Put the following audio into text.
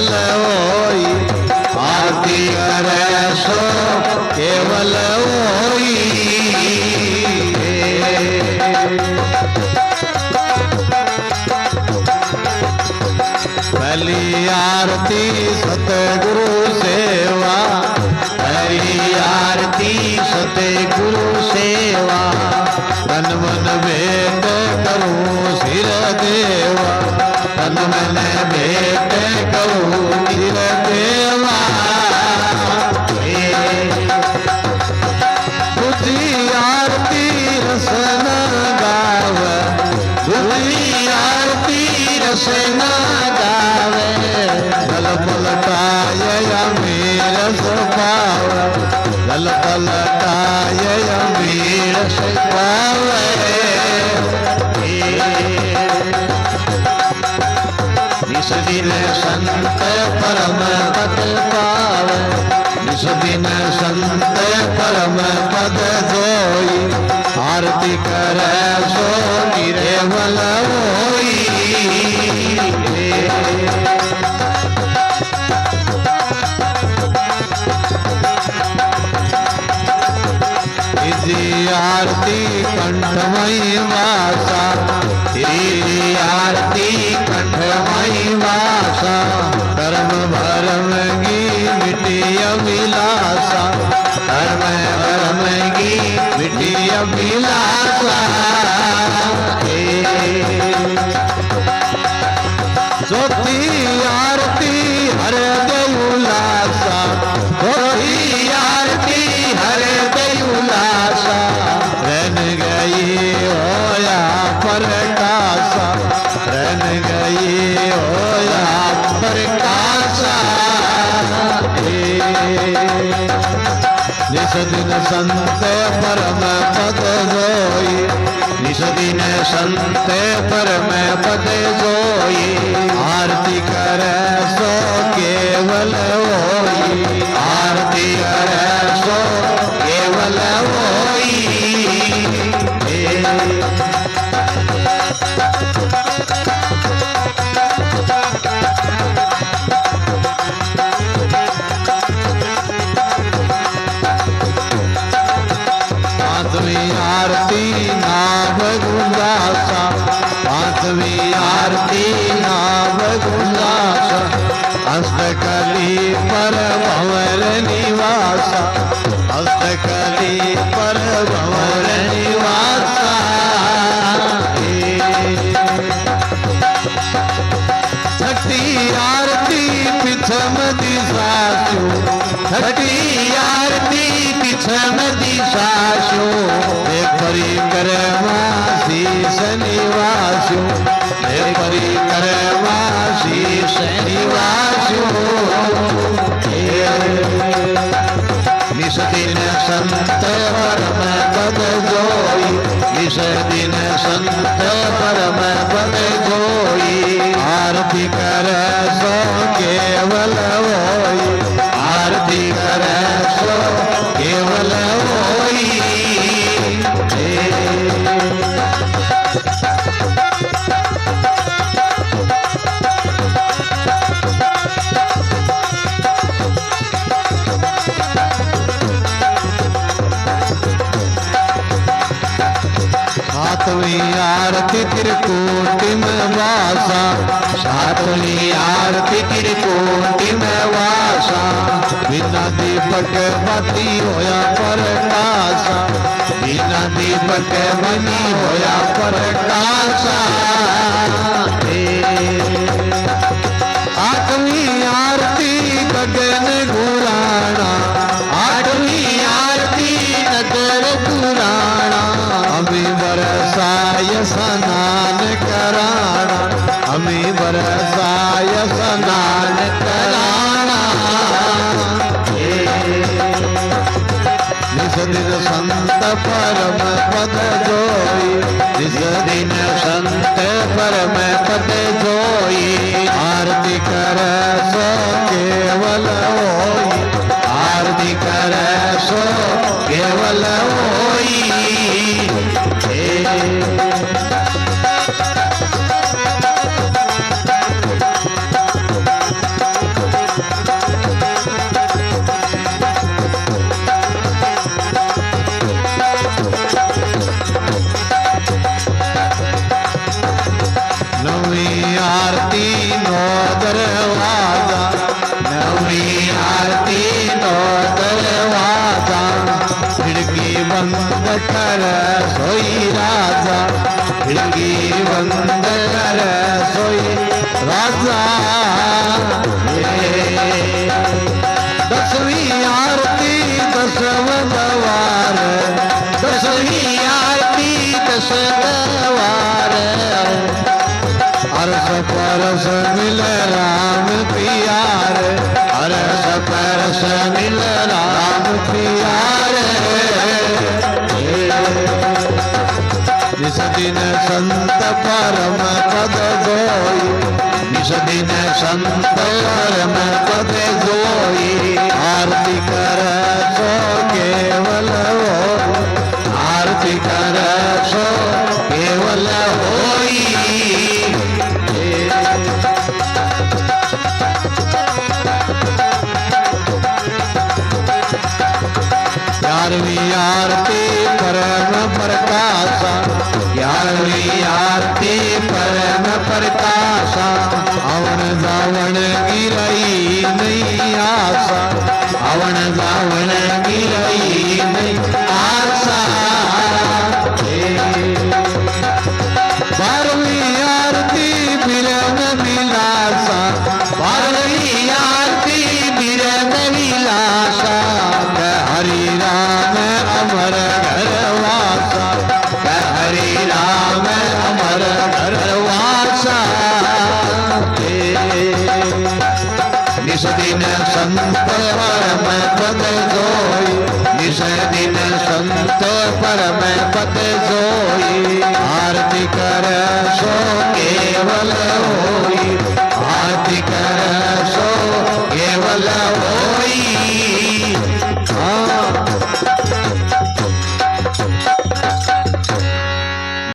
केवल होई, आरती करे सो केवल होई। पहली आरती सतगुरु सेवा, पहली आरती सतगुरु सेवा, तन मन भेंट करूं सिर देवा, तन मन भेंट करूं सिर देवा। दूसरी आरती रसन गावे, दूसरी आरती रसन गावे, दल पलटाय अमीर पावे, दल पलटाय अमीर पावे। जिस दिन संत परम पद पावे, जिस दिन संत परम पद जोई, आरती करे सो निर्मल होई। आरती कंठमयी वासा, तेरी आरती कंठमयी वासा, कर्म भरम की मिटी अभिलाषा, कर्म भरम की मिटी अभिलाषा। ज्योति आरती हर देउलासा, ज्योति आरती हर देउलासा, रन गई होया प्रकाशा, रन गई होया प्रकाशा। निस दिन संत परम पद जोई, निस दिन संत परम पद जोई, आरती करे सो केवल होई, आरती करे सो केवल होई। पांचवी आरती नाम गुंदासा, पांचवी आरती नाम गुंदासा, हस्तकली पर भंवर निवासा, हस्तकली पर भंवर निवासा। छठी आरती पिछम दिशाशु, छठी आरती पिछम दिशाशु, परिक्रमा शीश निवासु, परिक्रमा शीश निवासु। निस दिन संत परम पद जोई, निस दिन संत परम पद जोई, आरती करे सो केवल होई, आरती करे सो केवल होई। सातवीं आरती त्रिकोटि में वासा, सातवीं आरती त्रिकोटि में वासा, बिना दीपक बत्ती होया प्रकाशा, बिना दीपक बनी होया प्रकाशा। आठवीं आरती गगन गुराना, आठवीं आरती नगर गुराना, हमें बरसाय स्नान कराना, हमें बरसाय स्नान कराना। निस दिन संत परम पद जोई, निस दिन संत परम पद जोई, आरती करे सो केवल होई, आरती करे सो केवल होई। दरवाजा, नवी आरती नो दरवाजा, खिड़की बंद कर सोई राजा, खिड़की बंद कर सोई राजा। दसवीं आरती दसवें द्वार, दसवीं आरती दसवें द्वार, अरस परस मिल राम प्यार, अरस परस मिल राम प्यार। निस दिन संत परम पद जोई, निस दिन संत परम पद जोई, आरती कर सो केवल हो, आरती कर सो केवल होई। 11वीं आरती परम प्रकाशा, 11वीं आरती परम प्रकाशा, अवन जावन गिरई नहीं आशा, अवन जावन गिरई नहीं आशा। 12वीं आरती बिरन विलासा, 12वीं आरती बिरन विलासा, हरि राम अमर घर वासा, हरि राम अमर घर वासा। निस दिन संत परम पद जोई, निस दिन संत परम पद जोई, आरती कर सो के